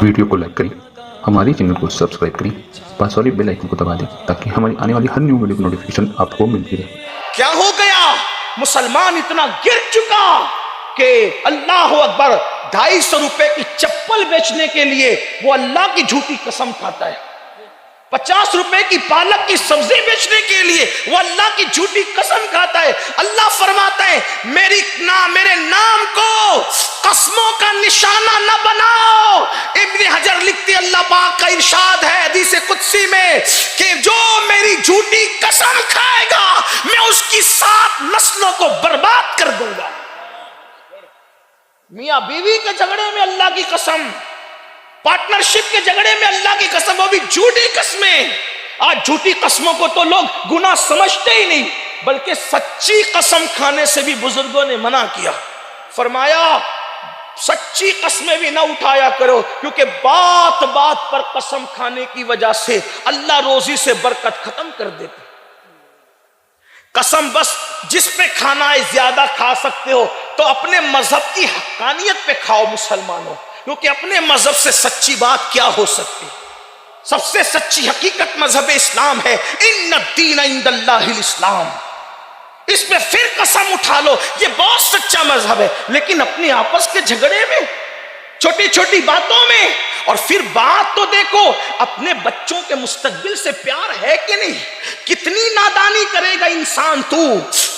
Video کو like کریں، ہماری چینل کو سبسکرائب کریں، پاس والی بیل آئیکن کو دبا دیں تاکہ ہماری آنے والی ہر نیو ویڈیو کی نوٹیفیکیشن آپ کو ملتی رہے۔ کیا ہو گیا؟ مسلمان اتنا گر چکا کہ اللہ اکبر 250 روپے کی چپل بیچنے کے لیے وہ اللہ کی جھوٹی قسم کھاتا ہے، 50 روپے کی پالک کی سبزی بیچنے کے لیے وہ اللہ کی جھوٹی قسم کھاتا ہے۔ اللہ فرماتا ہے میرے نام کو قسموں کا نشانہ نہ بناؤ۔ ابن حجر لکھتے اللہ پاک کا ارشاد ہے حدیث قدسی میں کہ جو میری جھوٹی قسم کھائے گا میں اس کی 7 نسلوں کو برباد کر دوں گا۔ میاں بیوی کے جھگڑے میں اللہ کی قسم، پارٹنرشپ کے جھگڑے میں اللہ کی قسم، وہ بھی جھوٹی قسمیں۔ آج جھوٹی قسموں کو تو لوگ گناہ سمجھتے ہی نہیں، بلکہ سچی قسم کھانے سے بھی بزرگوں نے منع کیا، فرمایا سچی قسمیں بھی نہ اٹھایا کرو، کیونکہ بات بات پر قسم کھانے کی وجہ سے اللہ روزی سے برکت ختم کر دیتے۔ قسم بس جس پہ کھانا ہے زیادہ کھا سکتے ہو تو اپنے مذہب کی حقانیت پہ کھاؤ مسلمانوں، کیونکہ اپنے مذہب سے سچی بات کیا ہو سکتی؟ سب سے سچی حقیقت مذہب اسلام ہے، ان الدین عند اللہ الاسلام۔ اس میں پھر قسم اٹھا لو، یہ بہت سچا مذہب ہے، لیکن اپنے آپس کے جھگڑے میں، چھوٹی چھوٹی باتوں میں، اور پھر بات تو دیکھو اپنے بچوں کے مستقبل سے پیار ہے کہ نہیں؟ کتنی نادانی کرے گا انسان تو،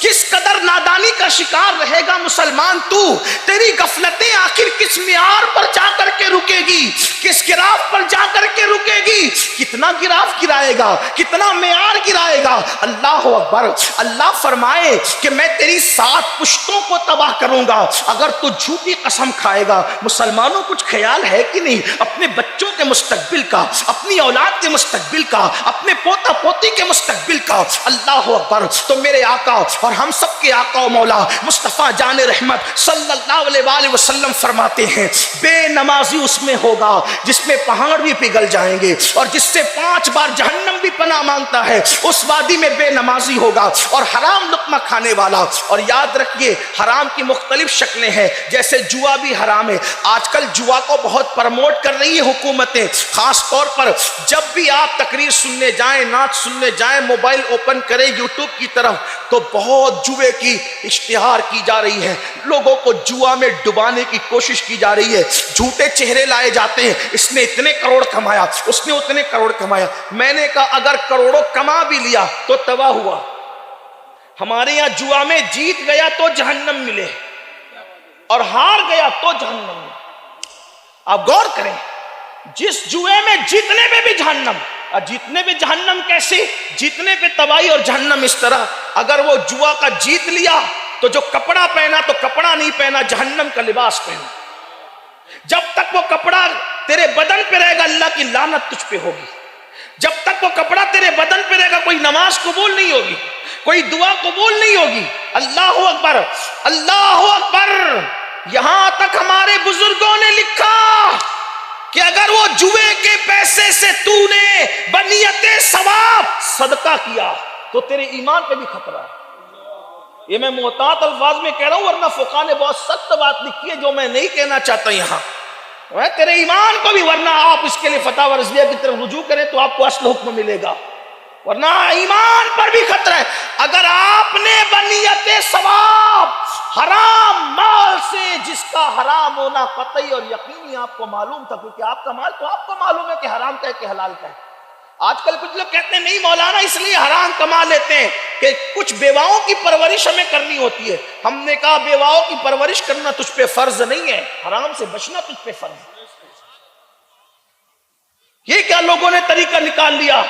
کس قدر نادانی کا شکار رہے گا مسلمان تو، تیری غفلتیں آخر کس معیار پر جا کر کے رکے گی، کس گراف پر جا کر کے رکے گی؟ کتنا گراف گرائے گا، کتنا معیار گرائے گا؟ اللہ اکبر۔ اللہ فرمائے کہ میں تیری 7 پشتوں کو تباہ کروں گا اگر تو جھوٹی قسم کھائے گا۔ مسلمانوں کچھ خیال ہے کہ نہیں اپنے بچوں کے مستقبل کا، اپنی اولاد کے مستقبل کا، اپنے پوتا پوتی کے مستقبل کا؟ اللہ اکبر۔ تو میرے آقا اور ہم سب کے آقا و مولا مصطفیٰ جان رحمت صلی اللہ علیہ وآلہ وسلم فرماتے ہیں بے نمازی اس میں ہوگا جس میں پہاڑ بھی پگھل جائیں گے، اور جس سے 5 بار جہنم بھی پناہ مانگتا ہے اس وادی میں بے نمازی ہوگا، اور حرام لقمہ کھانے والا۔ اور یاد رکھیے حرام کی مختلف شکلیں ہیں، جیسے جوا بھی حرام ہے۔ آج کل جوا کو بہت پرموٹ کر رہی ہے حکومتیں، خاص طور پر جب بھی آپ تقریر سننے جائیں، نعت سننے جائیں، موبائل اوپن کریں یوٹیوب کی طرف تو بہت جوے کی اشتہار کی جا رہی ہے، لوگوں کو جوا میں ڈبانے کی کوشش کی جا رہی ہے، جھوٹے چہرے لائے جاتے ہیں، اس نے اتنے کروڑ کمایا، اس نے اتنے کروڑ کمایا۔ میں نے کہا اگر کروڑوں کما بھی لیا تو تباہ ہوا۔ ہمارے یہاں جوا میں جیت گیا تو جہنم ملے اور ہار گیا تو جہنم ملے۔ آپ غور کریں، جس جوئے میں جیتنے پہ بھی جہنم، اور جیتنے پہ جہنم کیسے؟ جیتنے پہ تباہی اور جہنم اس طرح، اگر وہ جوا کا جیت لیا تو جو کپڑا پہنا تو کپڑا نہیں پہنا، جہنم کا لباس پہنا۔ جب تک وہ کپڑا تیرے بدن پہ رہے گا اللہ کی لعنت تجھ پہ ہوگی، جب تک وہ کپڑا تیرے بدن پہ رہے گا کوئی نماز قبول نہیں ہوگی، کوئی دعا قبول نہیں ہوگی۔ اللہ اکبر، اللہ اکبر۔ یہاں تک ہمارے بزرگوں نے لکھا کہ اگر وہ جوئے کے پیسے سے تو نے بنیت ثواب صدقہ کیا تو تیرے ایمان پہ بھی خطرہ ہے۔ یہ میں محتاط الفاظ میں کہہ رہا ہوں، ورنہ فقہ نے بہت سخت بات لکھی ہے جو میں نہیں کہنا چاہتا یہاں، تیرے ایمان کو بھی، ورنہ آپ اس کے لیے فتح ورزیہ کی طرف رجوع کریں تو آپ کو اصل حکم ملے گا، ورنہ ایمان پر بھی خطرہ ہے۔ اگر آپ نے بنیت ثواب حرام مال سے، جس کا حرام ہونا قطعی اور یقینی آپ کو معلوم تھا، کیونکہ آپ کا مال تو آپ کو معلوم ہے کہ حرام کا ہے کہ حلال کا ہے۔ آج کل کچھ لوگ کہتے ہیں نہیں مولانا اس لیے حرام کما لیتے ہیں کہ کچھ بیواؤں کی پرورش ہمیں کرنی ہوتی ہے۔ ہم نے کہا بیواؤں کی پرورش کرنا تجھ پہ فرض نہیں ہے، حرام سے بچنا تجھ پہ فرض ہے۔ یہ کیا لوگوں نے طریقہ نکال لیا؟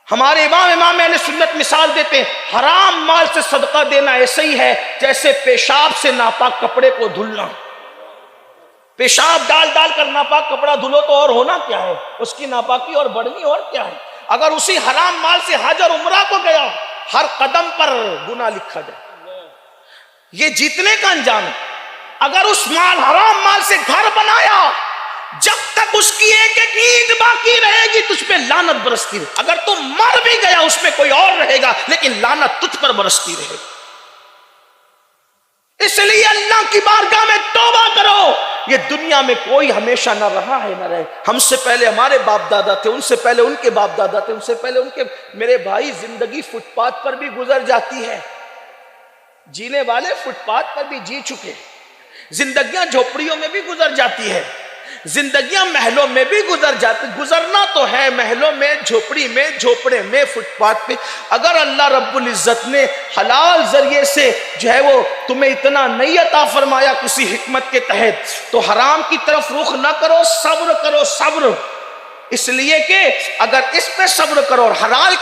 ہمارے امام اہل سنت مثال دیتے ہیں، حرام مال سے صدقہ دینا ایسے ہی ہے جیسے پیشاب سے ناپاک کپڑے کو دھلنا۔ پیشاب ڈال ڈال کر ناپاک کپڑا دھلو تو اور ہونا کیا ہے، اس کی ناپاکی اور بڑھنی اور کیا ہے۔ اگر اسی حرام مال سے حج اور عمرہ کو گیا، ہر قدم پر گناہ لکھا جائے۔ یہ جیتنے کا انجام ہے۔ اگر اس حرام مال سے گھر بنایا، جب تک اس کی ایک ایک اینٹ باقی رہے گی تجھ پہ لعنت برستی رہے۔ اگر تم مر بھی گیا اس میں کوئی اور رہے گا لیکن لعنت تجھ پر برستی رہے گی۔ اس لیے اللہ کی بارگاہ میں توبہ کرو، یہ دنیا میں کوئی ہمیشہ نہ رہا ہے نہ رہے. ہم سے پہلے ہمارے باپ دادا تھے, ان سے پہلے ان کے باپ دادا تھے, ان سے پہلے ان کے. میرے بھائی زندگی فٹ پاتھ پر بھی گزر جاتی ہے, جینے والے فٹ پاتھ پر بھی جی چکے. زندگیاں جھوپڑیوں میں بھی گزر جاتی ہے, زندگیاں محلوں میں بھی گزر جاتی. گزرنا تو ہے محلوں میں, جھوپڑی میں, جھوپڑے میں, فٹ پاتھ پہ. اگر اللہ رب العزت نے حلال ذریعے سے جو ہے وہ تمہیں اتنا نہیں عطا فرمایا کسی حکمت کے تحت, تو حرام کی طرف رخ نہ کرو, صبر کرو. صبر اس لیے کہ اگر اس پہ صبر کرو اور حلال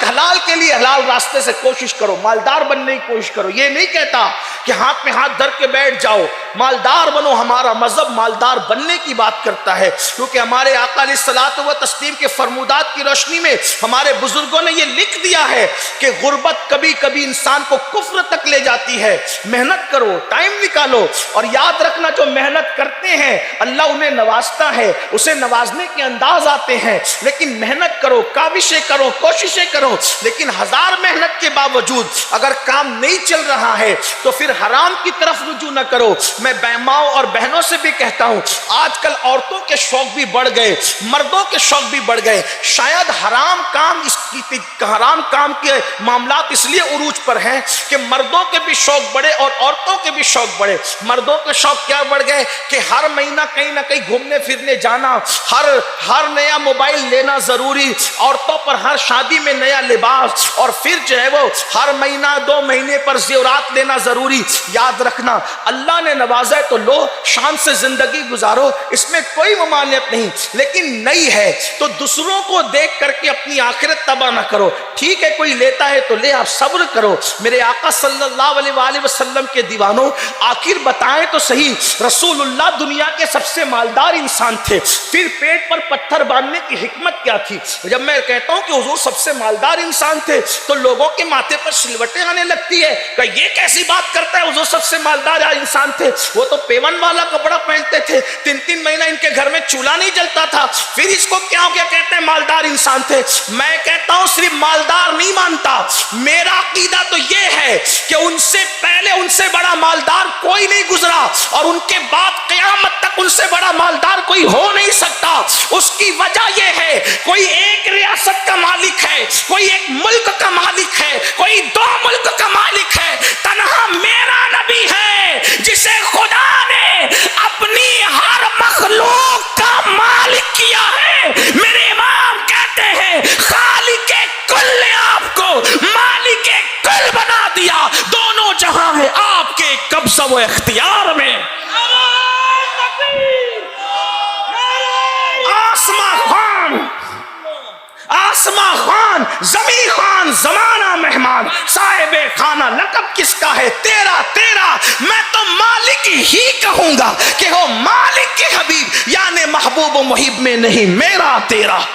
کے لیے حلال راستے سے کوشش کرو, مالدار بننے کی کوشش کرو. یہ نہیں کہتا کہ ہاتھ میں ہاتھ دھر کے بیٹھ جاؤ, مالدار بنو. ہمارا مذہب مالدار بننے کی بات کرتا ہے, کیونکہ ہمارے آقا علیہ الصلوۃ والتسلیم کے فرمودات کی روشنی میں ہمارے بزرگوں نے یہ لکھ دیا ہے کہ غربت کبھی کبھی انسان کو کفر تک لے جاتی ہے. محنت کرو, ٹائم نکالو, اور یاد رکھنا جو محنت کرتے ہیں اللہ انہیں نوازتا ہے, اسے نوازنے کے انداز آتے ہیں. لیکن محنت کرو, کاوشیں کرو, کوششیں کرو, لیکن ہزار محنت کے باوجود اگر کام نہیں چل رہا ہے تو پھر حرام کی طرف رجوع نہ کرو. میں ماؤں اور بہنوں سے بھی کہتا ہوں, آج کل عورتوں کے شوق بھی بڑھ گئے, مردوں کے شوق بھی بڑھ گئے. شاید حرام کام کے معاملات اس لیے عروج پر ہیں کہ مردوں کے بھی شوق بڑھے اور عورتوں کے بھی شوق بڑھے. مردوں کے شوق کیا بڑھ گئے کہ ہر مہینہ کہیں نہ کہیں گھومنے پھرنے جانا, ہر نیا موبائل لینا ضروری, عورتوں پر ہر شادی میں نیا لباس, اور پھر جو ہے وہ ہر مہینہ 2 مہینے پر زیورات لینا ضروری. یاد رکھنا اللہ نے نوازا ہے تو لو, شان سے زندگی گزارو, اس میں کوئی ممانعت نہیں. لیکن نہیں ہے تو دوسروں کو دیکھ کر کے اپنی آخرت تباہ نہ کرو. ٹھیک ہے کوئی لیتا ہے تو لے, آپ صبر کرو. میرے آقا صلی اللہ علیہ وآلہ وسلم کے دیوانوں, آخر بتائیں تو صحیح, رسول اللہ دنیا کے سب سے مالدار انسان تھے, پھر پیٹ پر پتھر باندھنے کی حکمت کیا تھی؟ جب میں کہتا ہوں کہ حضور سب سے مالدار انسان تھے تو لوگوں کے ماتھے پر سلوٹیں آنے لگتی ہے کہ یہ کیسی بات کرتا ہے, حضور سب سے مالدار انسان تھے. وہ تو پیون والا کپڑا پہنتے تھے, 3 مہینہ ان کے گھر میں چولہا نہیں جلتا تھا, پھر اس کو کیا ہو گیا کہتے ہیں مالدار انسان تھے. میں کہتا ہوں صرف مالدار نہیں مانتا, میرا عقیدہ تو یہ ہے کہ ان سے پہلے ان سے بڑا مالدار کوئی نہیں گزرا, اور ان کے بعد قیامت تک ان سے بڑا مالدار کوئی ہو نہیں سکتا. اس کی وجہ یہ ہے, کوئی ایک ریاست کا مالک ہے, کوئی ایک ملک کا مالک ہے, کوئی 2 ملک کا مالک ہے, تنہا میرا نبی ہے جسے خدا نے اپنی ہر مخلوق کا مالک کیا ہے. میرے امام کہتے ہیں خالق کل نے آپ کو مالک کل بنا دیا, دونوں جہاں ہے آپ کے قبضہ و اختیار میں. آسماں خان, زمین خان, زمانہ مہمان, صاحب خانہ لقب کس کا ہے؟ تیرا. میں تو مالک ہی کہوں گا کہ وہ مالک کے حبیب یعنی محبوب و محب میں نہیں, میرا تیرا.